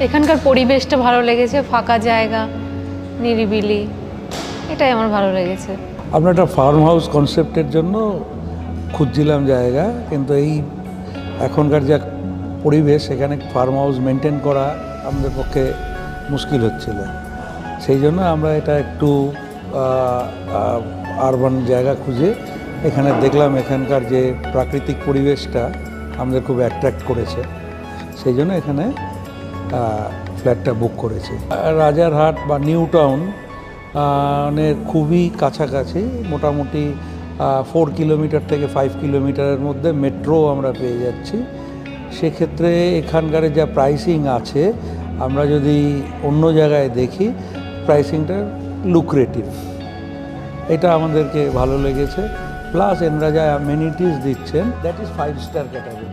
এখানকার পরিবেশটা ভালো লেগেছে, ফাঁকা জায়গা, নিরিবিলি, এটাই আমার ভালো লেগেছে। আমরা একটা ফার্ম হাউস কনসেপ্টের জন্য খুঁজছিলাম জায়গা, কিন্তু এই এখনকার যা পরিবেশ এখানে ফার্ম হাউস মেনটেন করা আমাদের পক্ষে মুশকিল হচ্ছিল। সেই জন্য আমরা এটা একটু আরবান জায়গা খুঁজে এখানে দেখলাম, এখানকার যে প্রাকৃতিক পরিবেশটা আমাদের খুব অ্যাট্রাক্ট করেছে, সেই জন্য এখানে ফ্ল্যাটটা বুক করেছি। রাজারহাট বা নিউ টাউন খুবই কাছাকাছি, মোটামুটি 4 কিলোমিটার থেকে 5 কিলোমিটারের মধ্যে মেট্রো আমরা পেয়ে যাচ্ছি। সেক্ষেত্রে এখানকার যা প্রাইসিং আছে, আমরা যদি অন্য জায়গায় দেখি প্রাইসিংটা লুক্রেটিভ, এটা আমাদেরকে ভালো লেগেছে। প্লাস এনারা যা অ্যামেনিটিস দিচ্ছেন, দ্যাট ইজ 5 স্টার ক্যাটাগরি।